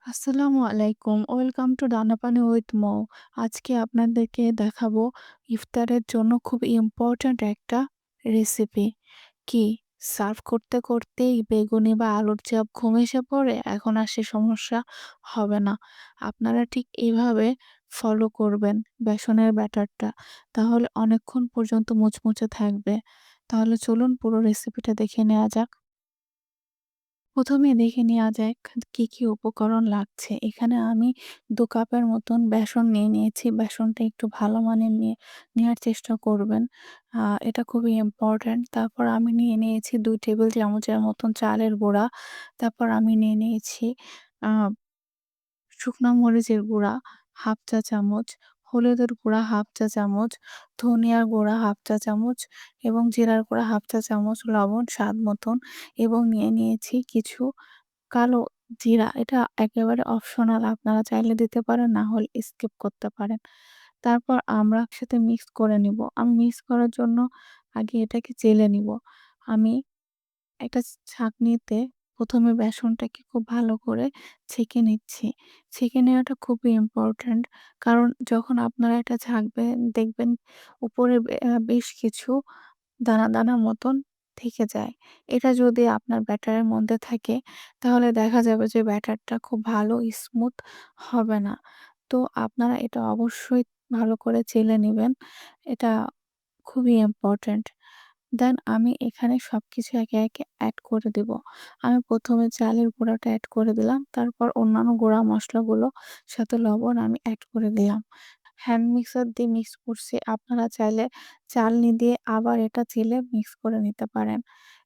আসসালামু আলাইকুম। Welcome to দানাপানি with মৌ। আজকে আপনাদেরকে দেখাবো ইফতারের জন্য খুব ইম্পোর্টেন্ট একটা রেসিপি। কি সার্ভ করতে করতেই বেগুনি বা আলুর চপ ঘুম এসে পড়ে? এখন আর সে সমস্যা হবে না। আপনারা ঠিক এভাবে ফলো করবেন বেসনের ব্যাটারটা। তাহলে অনেকক্ষণ পর্যন্ত মুচমুচে থাকবে। তাহলে চলুন পুরো রেসিপিটা দেখে নেওয়া যাক। প্রথমে দেখে নেওয়া যাক কি, কি উপকরণ লাগছে। এখানে আমি ২ কাপের মতন বেসন নিয়ে নিয়েছি। বেসনটা একটু ভালো মানের নেয়ার চেষ্টা করবেন। এটা খুবই ইম্পোর্টেন্ট। তারপর আমি নিয়ে নিয়েছি ২ টেবিল চামচের মতন চালের গুঁড়া। তারপর আমি নিয়ে নিয়েছি আ শুকনা মরিচের গুঁড়া ১/২ চা চামচ, হলুদের গুঁড়া ১/২ চা চামচ, ধনিয়ার গুঁড়া ১/২ চা চামচ এবং জিরার গুঁড়া ১/২ চা চামচ, লবণ স্বাদ মতন এবং নিয়ে নিয়েছি কিছু কালো জিরা। এটা একেবারে অপশনাল, আপনারা চাইলে দিতে পারেন, না হলে স্কিপ করতে পারেন। তারপর আমরা একসাথে মিক্স করে নিব। আমি মিক্স করার জন্য আগে এটাকে চেলে নিব। আমি একটা ছাঁকনিতে ১ম এ বেসনটাকে খুব ভালো করে ছেঁকে নিচ্ছি। ছেঁকে নেওয়াটা খুবই ইম্পোর্টেন্ট। কারণ যখন আপনারা এটা ছাঁকবেন দেখবেন উপরে বেশ কিছু দানা, দানা মতন থেকে যায়। এটা যদি আপনার ব্যাটারের মধ্যে থাকে তাহলে দেখা যাবে যে ব্যাটারটা খুব ভালো স্মুথ হবে না। তো আপনারা এটা অবশ্যই ভালো করে চেলে নিবেন। এটা খুবই ইম্পোর্টেন্ট। দেন আমি এখানে সবকিছু একে, একে এড করে দিব। আমি ১ম এ চালের গুঁড়াটা এড করে দিলাম। তারপর অন্যান্য গুঁড়া মসলাগুলো সাথে লবণ আমি এড করে দিলাম। হ্যান্ড মিক্সার দিয়ে মিক্স করছি। আপনারা চাইলে চালনি দিয়ে আবার এটা চেলে মিক্স করে নিতে পারেন।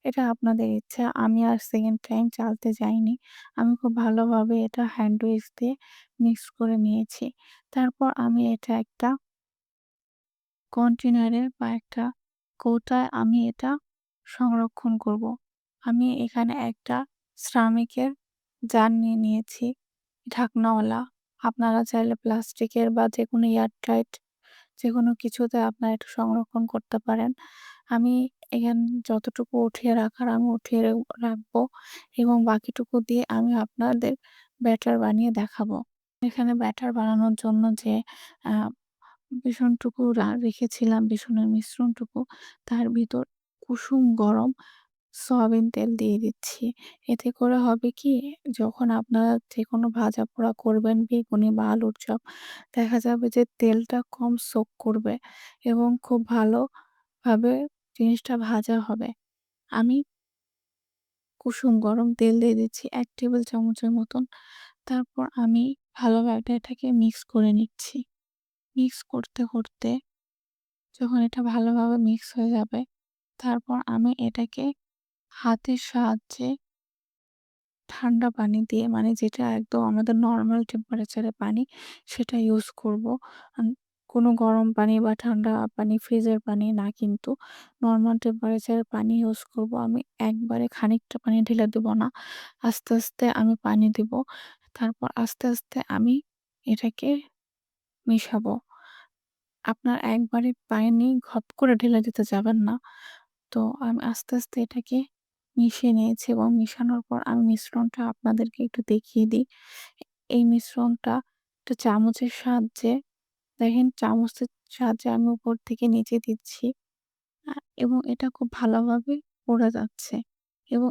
এটা আপনাদের ইচ্ছা। আমি আর সেকেন্ড টাইম চালতে যাইনি। আমি খুব ভালোভাবে এটা হ্যান্ড উইক্স দিয়ে মিক্স করে নিয়েছি। তারপর আমি এটা একটা কন্টেনারে বা একটা কৌটায় আমি এটা সংরক্ষণ করব। আমি এখানে একটা সিরামিকের জার নিয়ে নিয়েছি ঢাকনাওয়ালা। আপনারা চাইলে প্লাস্টিকের বা যেকোনো এয়ারটাইট যেকোনো কিছুতে আপনারা এটা সংরক্ষণ করতে পারেন। আমি এখানে যতটুকু উঠিয়ে রাখার আমি উঠিয়ে রাখবো এবং বাকিটুকু দিয়ে আমি আপনাদের ব্যাটার বানিয়ে দেখাবো। এখানে ব্যাটার বানানোর জন্য যে আ বেসনটুকু রেখেছিলাম, বেসনের মিশ্রণটুকু, তার ভিতর কুসুম গরম সয়াবিন তেল দিয়ে দিচ্ছি। এতে করে হবে কি, যখন আপনারা যেকোনো ভাজা-পোড়া করবেন, বেগুনি বা আলুর চপ, দেখা যাবে যে তেলটা কম সোক করবে এবং খুব ভালোভাবে জিনিসটা ভাজা হবে। আমি কুসুম গরম তেল দিয়ে দিচ্ছি ১ টেবিল চামচের মতন। তারপর আমি ভালোভাবে এটাকে মিক্স করে নিচ্ছি। মিক্স করতে, করতে যখন এটা ভালোভাবে মিক্স হয়ে যাবে, তারপর আমি এটাকে হাতের সাহায্যে ঠান্ডা পানি দিয়ে, মানে যেটা একদম আমাদের নরমাল টেম্পারেচারে পানি, সেটা ইউজ করব। আন কোনো গরম পানি বা ঠান্ডা পানি, ফ্রিজের পানি না, কিন্তু নরমাল টেম্পারেচারের পানি ইউজ করব। আমি একবারে খানিকটা পানি ঢেলে দেব না। আস্তে, আস্তে আমি পানি দিব। তারপর আস্তে, আস্তে আমি এটাকে মিশাবো। আপনার একবারে পানি ঘপ করে ঢেলে দিতে যাবেন না। তো আমি আস্তে, আস্তে এটাকে মিশিয়ে নিয়েছি এবং মিশানোর পর আমি মিশ্রণটা আপনাদেরকে একটু দেখিয়ে দিই। এই মিশ্রণটা একটা চামচের সাহায্যে, দেখেন চামচের সাহায্যে আমি উপর থেকে নিচে দিচ্ছি আ এবং এটা খুব ভালোভাবে পড়ে যাচ্ছে এবং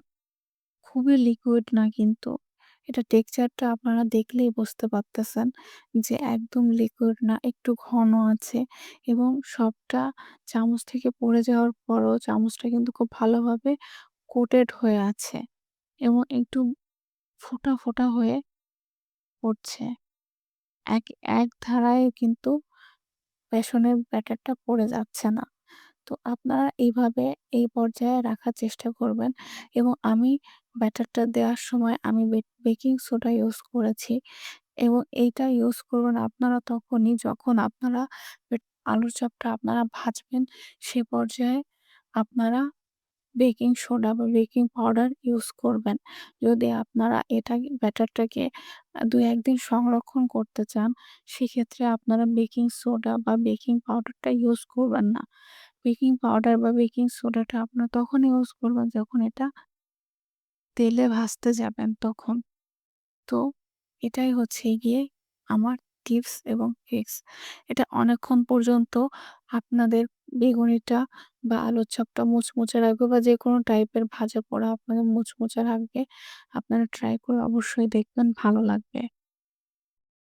খুবই লিকুইড না কিন্তু। এটা টেক্সচারটা আপনারা দেখলেই বুঝতে পারতেছেন যে একদম লিকুইড না, একটু ঘন আছে এবং সবটা চামচ থেকে পড়ে যাওয়ার পরও চামচটা কিন্তু খুব ভালোভাবে কোটেড হয়ে আছে এবং একটু ফোঁটা, ফোঁটা হয়ে পড়ছে। এক এক ধারায় কিন্তু বেসনের ব্যাটারটা পড়ে যাচ্ছে না। তো আপনারা এইভাবে এই পর্যায়ে রাখার চেষ্টা করবেন এবং আমি ব্যাটারটা দেওয়ার সময় আমি বেকিং সোডা ইউজ করেছি এবং এইটা ইউজ করবেন আপনারা তখনই যখন আপনারা বেট আলুর চপটা আপনারা ভাজবেন, সে পর্যায়ে আপনারা বেকিং সোডা বা বেকিং পাউডার ইউজ করবেন। যদি আপনারা ব্যাটারটাকে ২-১ দিন সংরক্ষণ করতে চান, সেক্ষেত্রে আপনারা বেকিং সোডা বা বেকিং পাউডারটা ইউজ করবেন না। বেকিং পাউডার বা বেকিং সোডাটা আপনারা তখন ইউজ করবেন যখন এটা তেলে ভাজতে যাবেন তখন। তো এটাই হচ্ছে গিয়ে আমার টিপস এবং ট্রিক্স। এটা অনেকক্ষণ পর্যন্ত আপনাদের বেগুনিটা বা আলুর চপটা মুচমুচে রাখবে বা যেকোনো টাইপের ভাজা পোড়া আপনাদের মুচমুচে রাখবে। আপনারা ট্রাই করে অবশ্যই দেখবেন ভালো লাগবে।